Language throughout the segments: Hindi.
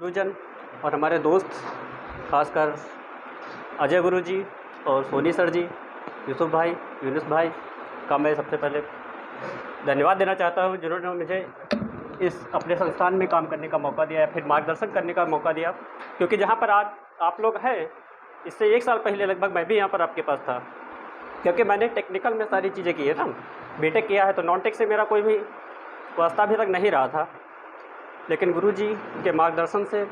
गुरुजन और हमारे दोस्त, खासकर अजय गुरुजी और सोनी सर जी, यूसुफ भाई, यूनुस भाई का मैं सबसे पहले धन्यवाद देना चाहता हूँ, जिन्होंने मुझे इस अपने संस्थान में काम करने का मौका दिया या फिर मार्गदर्शन करने का मौका दिया। क्योंकि जहाँ पर आज आप लोग हैं, इससे 1 साल पहले लगभग मैं भी यहाँ पर आपके पास था। क्योंकि मैंने टेक्निकल में सारी चीज़ें की है ना, बीटेक किया है, तो नॉन टेक से मेरा कोई भी वास्ता अभी तक नहीं रहा था। लेकिन गुरुजी के मार्गदर्शन से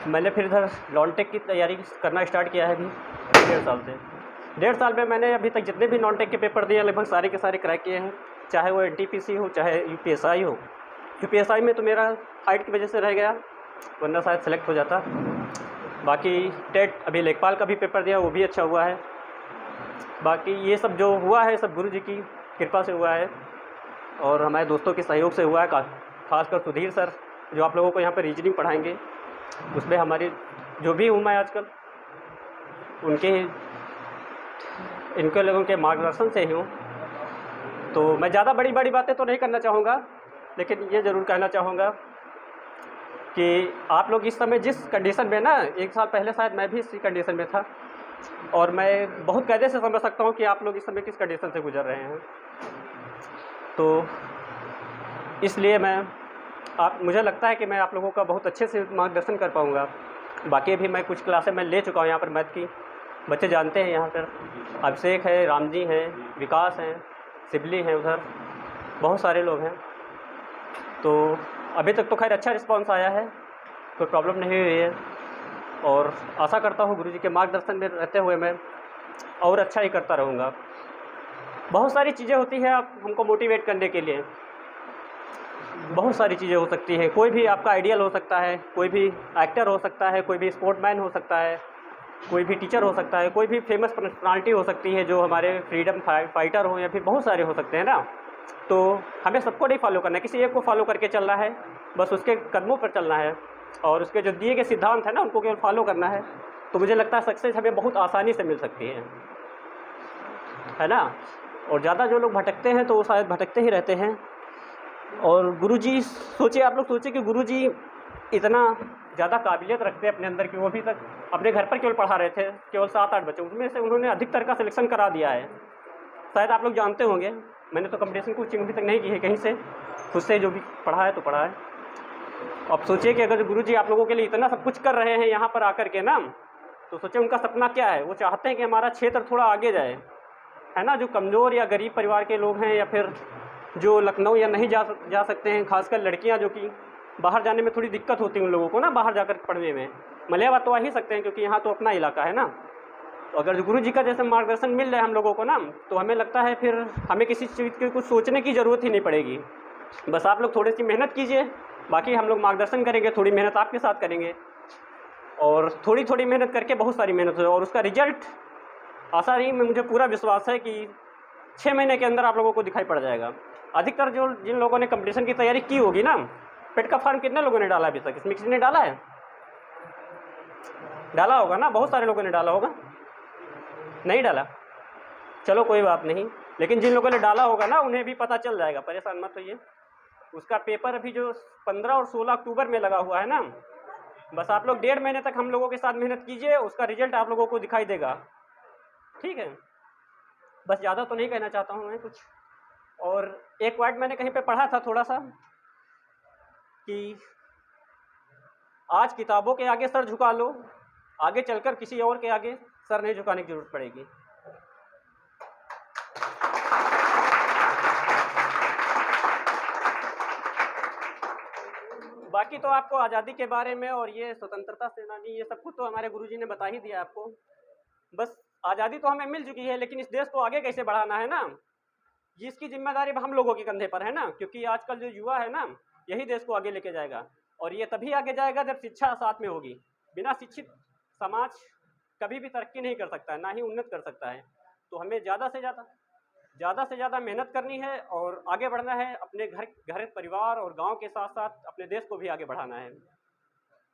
मैंने फिर इधर नॉन टेक की तैयारी करना स्टार्ट किया है अभी 1.5 साल से। 1.5 साल में मैंने अभी तक जितने भी नॉन टेक के पेपर दिए लगभग सारे के सारे क्रैक किए हैं, चाहे वो एनटीपीसी हो चाहे यूपीएसआई हो। यूपीएसआई में तो मेरा हाइट की वजह से रह गया, वरना शायद सेलेक्ट हो जाता। बाकी टेट अभी लेखपाल का भी पेपर दिया, वो भी अच्छा हुआ है। बाकी ये सब जो हुआ है सब गुरुजी की कृपा से हुआ है और हमारे दोस्तों के सहयोग से हुआ है। खासकर सुधीर सर जो आप लोगों को यहाँ पर रीजनिंग पढ़ाएंगे, उसमें हमारी जो भी हूँ मैं आजकल इनके लोगों के मार्गदर्शन से ही हूँ। तो मैं ज़्यादा बड़ी बड़ी बातें तो नहीं करना चाहूँगा, लेकिन ये ज़रूर कहना चाहूँगा कि आप लोग इस समय जिस कंडीशन में ना, 1 साल पहले शायद मैं भी इसी कंडीशन में था और मैं बहुत कायदे से समझ सकता हूँ कि आप लोग इस समय किस कंडीशन से गुजर रहे हैं। तो इसलिए मुझे लगता है कि मैं आप लोगों का बहुत अच्छे से मार्गदर्शन कर पाऊँगा। बाकी भी मैं कुछ क्लासें मैं ले चुका हूँ यहाँ पर मैथ की, बच्चे जानते हैं। यहाँ पर अभिषेक है, राम जी हैं, विकास हैं, सिबली हैं, उधर बहुत सारे लोग हैं। तो अभी तक तो खैर अच्छा रिस्पांस आया है, कोई प्रॉब्लम नहीं हुई है और आशा करता हूँ गुरुजी के मार्गदर्शन में रहते हुए मैं और अच्छा ही करता रहूँगा। बहुत सारी चीज़ें होती हैं आप हमको मोटिवेट करने के लिए, बहुत सारी चीज़ें हो सकती हैं। कोई भी आपका आइडियल हो सकता है, कोई भी एक्टर हो सकता है, कोई भी स्पोर्ट्समैन हो सकता है, कोई भी टीचर हो सकता है, कोई भी फेमस पर्सनालिटी हो सकती है जो हमारे फ्रीडम फाइटर हो, या फिर बहुत सारे हो सकते हैं ना। तो हमें सबको नहीं फॉलो करना है, किसी एक को फॉलो करके चलना है, बस उसके कदमों पर चलना है और उसके जो दिए गए सिद्धांत हैं ना उनको केवल फॉलो करना है। तो मुझे लगता है सक्सेस हमें बहुत आसानी से मिल सकती है ना। और ज़्यादा जो लोग भटकते हैं तो वो शायद भटकते ही रहते हैं। और गुरुजी सोचिए, आप लोग सोचिए कि गुरुजी इतना ज़्यादा काबिलियत रखते हैं अपने अंदर कि वो अभी तक अपने घर पर केवल पढ़ा रहे थे, केवल 7-8 बच्चे, उसमें से उन्होंने अधिकतर का सिलेक्शन करा दिया है। शायद आप लोग जानते होंगे, मैंने तो कंपटीशन कोचिंग अभी तक नहीं की है कहीं से, खुद से जो भी पढ़ा है तो पढ़ा है। अब सोचिए कि अगर गुरुजी आप लोगों के लिए इतना सब कुछ कर रहे हैं यहाँ पर आकर के ना, तो सोचिए उनका सपना क्या है। वो चाहते हैं कि हमारा क्षेत्र थोड़ा आगे जाए, है ना। जो कमज़ोर या गरीब परिवार के लोग हैं या फिर जो लखनऊ या नहीं जा सकते हैं, खासकर लड़कियां जो कि बाहर जाने में थोड़ी दिक्कत होती है उन लोगों को ना, बाहर जाकर पढ़ने में। मलियाबाद तो आ ही सकते हैं क्योंकि यहाँ तो अपना इलाका है ना। तो अगर गुरु जी का जैसे मार्गदर्शन मिल रहा है हम लोगों को ना, तो हमें लगता है फिर हमें किसी चीज़ की कुछ सोचने की ज़रूरत ही नहीं पड़ेगी। बस आप लोग थोड़ी सी मेहनत कीजिए, बाकी हम लोग मार्गदर्शन करेंगे, थोड़ी मेहनत आपके साथ करेंगे और थोड़ी थोड़ी मेहनत करके बहुत सारी मेहनत हो और उसका रिजल्ट आशा नहीं में मुझे पूरा विश्वास है कि 6 महीने के अंदर आप लोगों को दिखाई पड़ जाएगा। अधिकतर जिन लोगों ने कंपटीशन की तैयारी की होगी ना, पेट का फॉर्म कितने लोगों ने डाला अभी तक? इसमें किसी ने डाला है? डाला होगा ना, बहुत सारे लोगों ने डाला होगा। नहीं डाला, चलो कोई बात नहीं, लेकिन जिन लोगों ने डाला होगा ना उन्हें भी पता चल जाएगा, परेशान मत होइए। उसका पेपर अभी जो 15 और 16 अक्टूबर में लगा हुआ है ना, बस आप लोग 1.5 महीने तक हम लोगों के साथ मेहनत कीजिए, उसका रिजल्ट आप लोगों को दिखाई देगा। ठीक है, बस ज़्यादा तो नहीं कहना चाहता हूँ मैं कुछ। और एक वर्ड मैंने कहीं पे पढ़ा था थोड़ा सा कि आज किताबों के आगे सर झुका लो, आगे चलकर किसी और के आगे सर नहीं झुकाने की जरूरत पड़ेगी। बाकी तो आपको आज़ादी के बारे में और ये स्वतंत्रता सेनानी ये सब कुछ तो हमारे गुरुजी ने बता ही दिया आपको। बस आज़ादी तो हमें मिल चुकी है, लेकिन इस देश को आगे कैसे बढ़ाना है ना, जिसकी जिम्मेदारी हम लोगों के कंधे पर है ना। क्योंकि आजकल जो युवा है ना, यही देश को आगे लेके जाएगा और ये तभी आगे जाएगा जब शिक्षा साथ में होगी। बिना शिक्षित समाज कभी भी तरक्की नहीं कर सकता है, ना ही उन्नत कर सकता है। तो हमें ज़्यादा से ज़्यादा मेहनत करनी है और आगे बढ़ना है, अपने घर परिवार और गांव के साथ साथ अपने देश को भी आगे बढ़ाना है।